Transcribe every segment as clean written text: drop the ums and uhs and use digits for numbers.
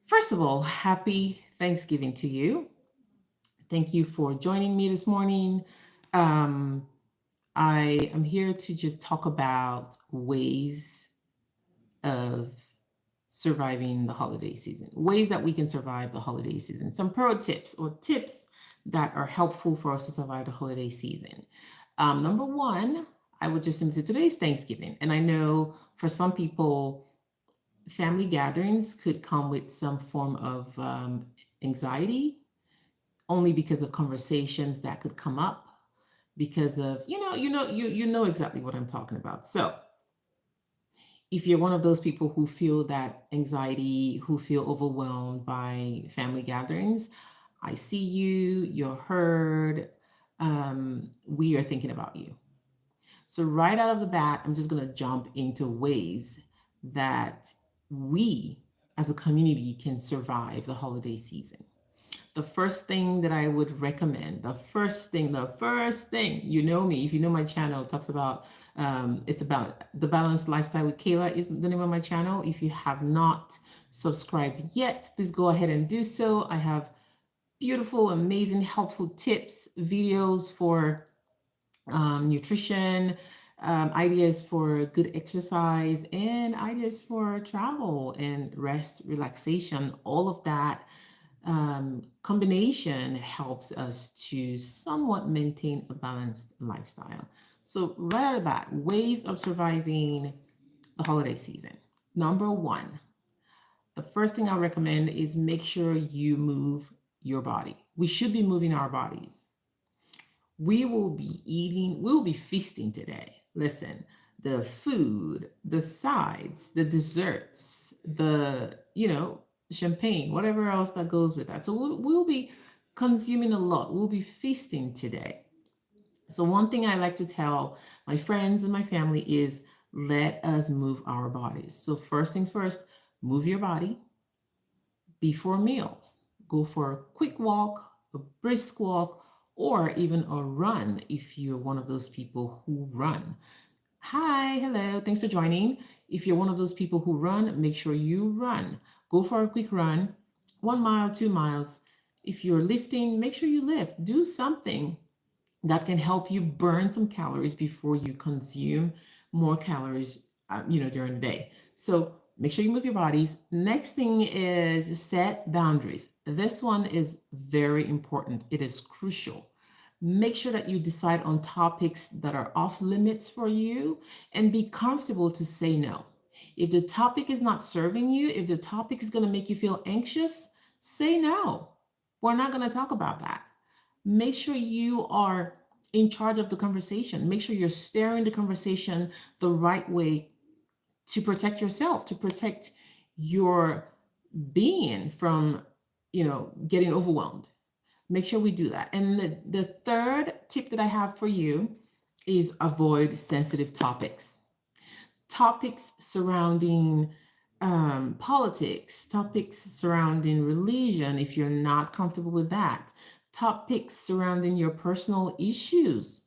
First of all, happy Thanksgiving to you. Thank you for joining me this morning. Um, I am here to just talk about ways of surviving the holiday season, ways that we can survive the holiday season, some pro tips or tips that are helpful for us to survive the holiday season. Number one, I would just say today's Thanksgiving. And I know for some people, family gatherings could come with some form of anxiety only because of conversations that could come up because of you know exactly what I'm talking about. So if you're one of those people who feel that anxiety, who feel overwhelmed by family gatherings, I see you, you're heard. We are thinking about you. So right out of the bat, I'm just going to jump into ways that we as a community can survive the holiday season. The first thing that I would recommend, the first thing, you know me, if you know my channel, it talks about, it's about the balanced lifestyle with Kayla is the name of my channel. If you have not subscribed yet, please go ahead and do so. I have beautiful, amazing, helpful tips, videos for nutrition, ideas for good exercise, and ideas for travel and rest, relaxation. All of that combination helps us to somewhat maintain a balanced lifestyle. So, right out of the bat, ways of surviving the holiday season. Number one, the first thing I recommend is make sure you move your body. We should be moving our bodies. We will be feasting today. Listen, the food, the sides, the desserts, champagne, whatever else that goes with that. So we'll be consuming a lot. We'll be feasting today. So, one thing I like to tell my friends and my family is let us move our bodies. So, first things first, move your body before meals. Go for a quick walk, a brisk walk, or even a run if you're one of those people who run. Hi, hello, thanks for joining. If you're one of those people who run, make sure you run. Go for a quick run, 1 mile, 2 miles. If you're lifting, make sure you lift. Do something that can help you burn some calories before you consume more calories during the day. So make sure you move your bodies. Next thing is set boundaries. This one is very important. It is crucial. Make sure that you decide on topics that are off limits for you and be comfortable to say no. If the topic is not serving you, if the topic is going to make you feel anxious, say no. We're not going to talk about that. Make sure you are in charge of the conversation. Make sure you're steering the conversation the right way to protect yourself, to protect your being from, getting overwhelmed. Make sure we do that. And the third tip that I have for you is avoid sensitive topics. Topics surrounding politics, topics surrounding religion, if you're not comfortable with that, topics surrounding your personal issues.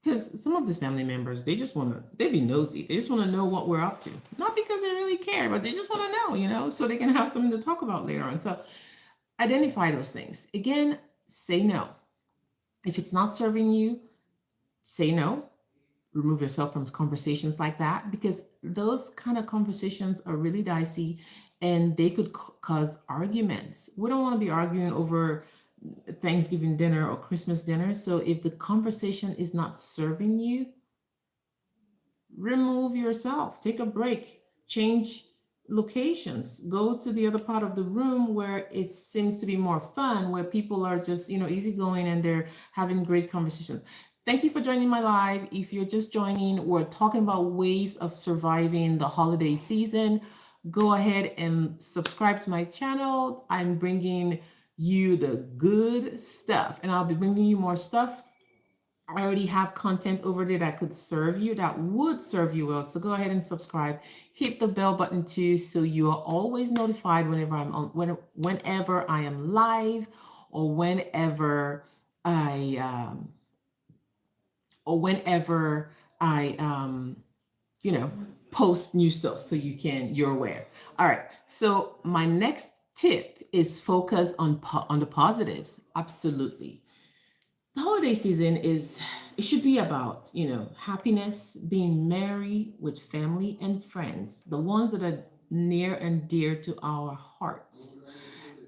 Because some of these family members, they be nosy. They just want to know what we're up to. Not because they really care, but they just want to know, so they can have something to talk about later on. So identify those things. Again, say no. If it's not serving you, say no. Remove yourself from conversations like that because those kind of conversations are really dicey and they could cause arguments. We don't want to be arguing over Thanksgiving dinner or Christmas dinner. So if the conversation is not serving you, remove yourself, take a break, change locations, go to the other part of the room where it seems to be more fun, where people are just, easygoing and they're having great conversations. Thank you for joining my live. If you're just joining, we're talking about ways of surviving the holiday season. Go ahead and subscribe to my channel. I'm bringing you the good stuff, and I'll be bringing you more stuff. I already have content over there that could serve you, that would serve you well. So go ahead and subscribe. Hit the bell button too, so you are always notified whenever I am live, or whenever I post new stuff, so you're aware. All right. So my next tip is focus on the positives. Absolutely. The holiday season is, it should be about, happiness, being merry with family and friends, the ones that are near and dear to our hearts.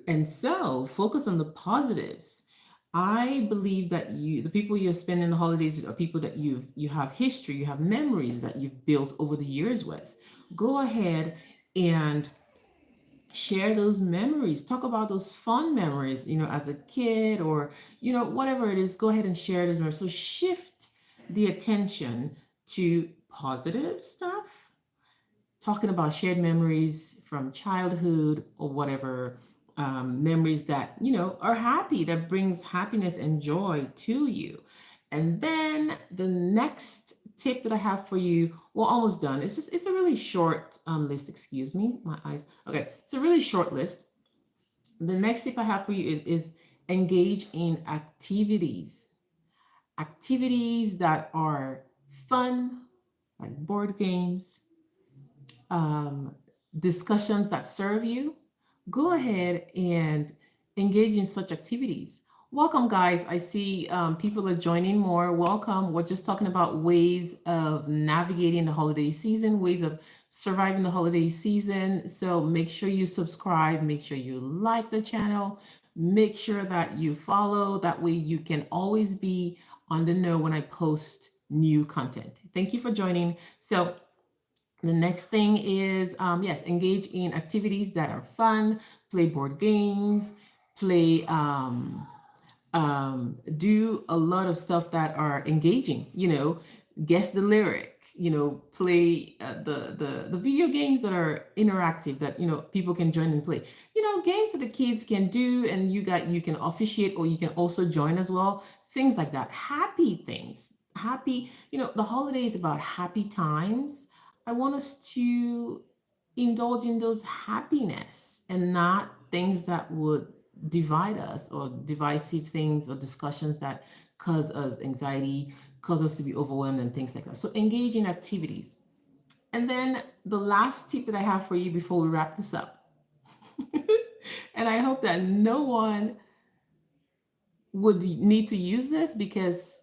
And so focus on the positives. I believe that the people you're spending the holidays with are people that you have history, you have memories that you've built over the years with. Go ahead and share those memories. Talk about those fun memories, as a kid, or whatever it is. Go ahead and share those memories. So shift the attention to positive stuff, talking about shared memories from childhood or whatever, memories that are happy, that brings happiness and joy to you. And then the next tip that I have for you, we're almost done. It's a really short list. Excuse me, my eyes. Okay, it's a really short list. The next tip I have for you is engage in activities that are fun, like board games, um, discussions that serve you. Go ahead and engage in such activities. Welcome, guys. I see people are joining more. Welcome. We're just talking about ways of navigating the holiday season, ways of surviving the holiday season. So make sure you subscribe, make sure you like the channel, make sure that you follow. That way you can always be on the know when I post new content. Thank you for joining. So the next thing is, yes, engage in activities that are fun, play board games, play, do a lot of stuff that are engaging, guess the lyric, play the video games that are interactive, that, people can join and play, games that the kids can do, and you can officiate, or you can also join as well, things like that. Happy things, happy, the holiday is about happy times. I want us to indulge in those happiness and not things that would divide us, or divisive things or discussions that cause us anxiety, cause us to be overwhelmed, and things like that. So engage in activities. And then the last tip that I have for you before we wrap this up, and I hope that no one would need to use this, because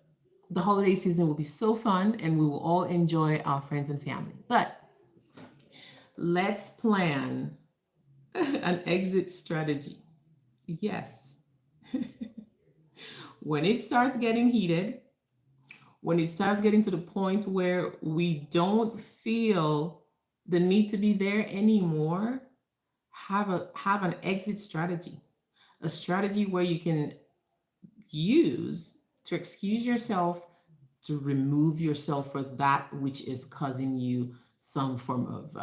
the holiday season will be so fun and we will all enjoy our friends and family. But let's plan an exit strategy. Yes. When it starts getting heated, when it starts getting to the point where we don't feel the need to be there anymore, have an exit strategy. A strategy where you can use to excuse yourself, to remove yourself for that which is causing you some form of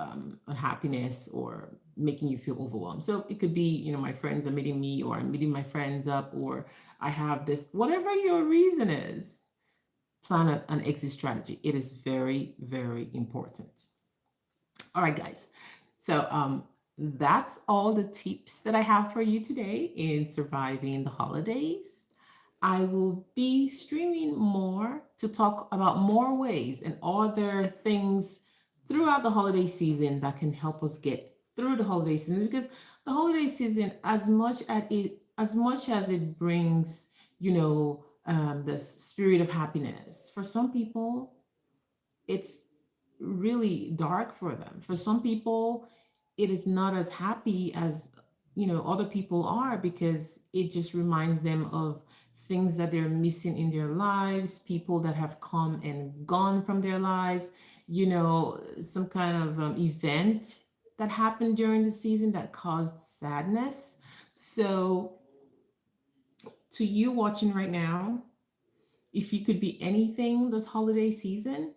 unhappiness, or making you feel overwhelmed. So it could be, my friends are meeting me, or I'm meeting my friends up, or I have this, whatever your reason is, plan an exit strategy. It is very, very important. All right, guys. So that's all the tips that I have for you today in surviving the holidays. I will be streaming more to talk about more ways and other things throughout the holiday season that can help us get through the holiday season, because the holiday season, as much as it brings, this spirit of happiness, for some people, it's really dark for them. For some people, it is not as happy as, other people are, because it just reminds them of things that they're missing in their lives, people that have come and gone from their lives, some kind of event that happened during the season that caused sadness. So, to you watching right now, if you could be anything this holiday season,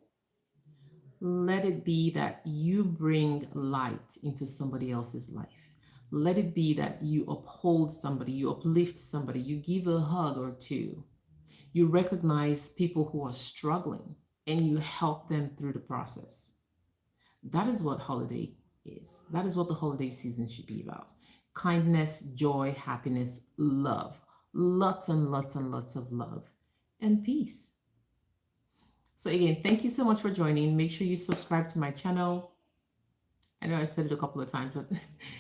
let it be that you bring light into somebody else's life. Let it be that you uphold somebody, you uplift somebody, you give a hug or two. You recognize people who are struggling and you help them through the process. That is what holiday is. That is what the holiday season should be about. Kindness, joy, happiness, love. Lots and lots and lots of love and peace. So again, thank you so much for joining. Make sure you subscribe to my channel. I know I've said it a couple of times, but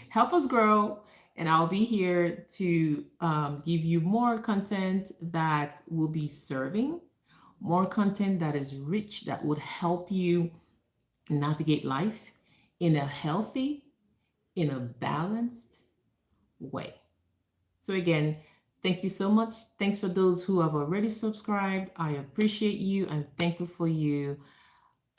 help us grow. And I'll be here to give you more content that will be serving, more content that is rich, that would help you navigate life in a healthy, in a balanced way. So, again, thank you so much. Thanks for those who have already subscribed. I appreciate you and thankful for you.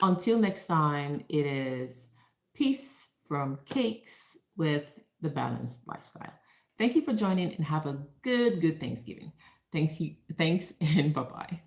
Until next time, it is peace from Cakes with the Balanced Lifestyle. Thank you for joining and have a good Thanksgiving. Thanks, and bye bye.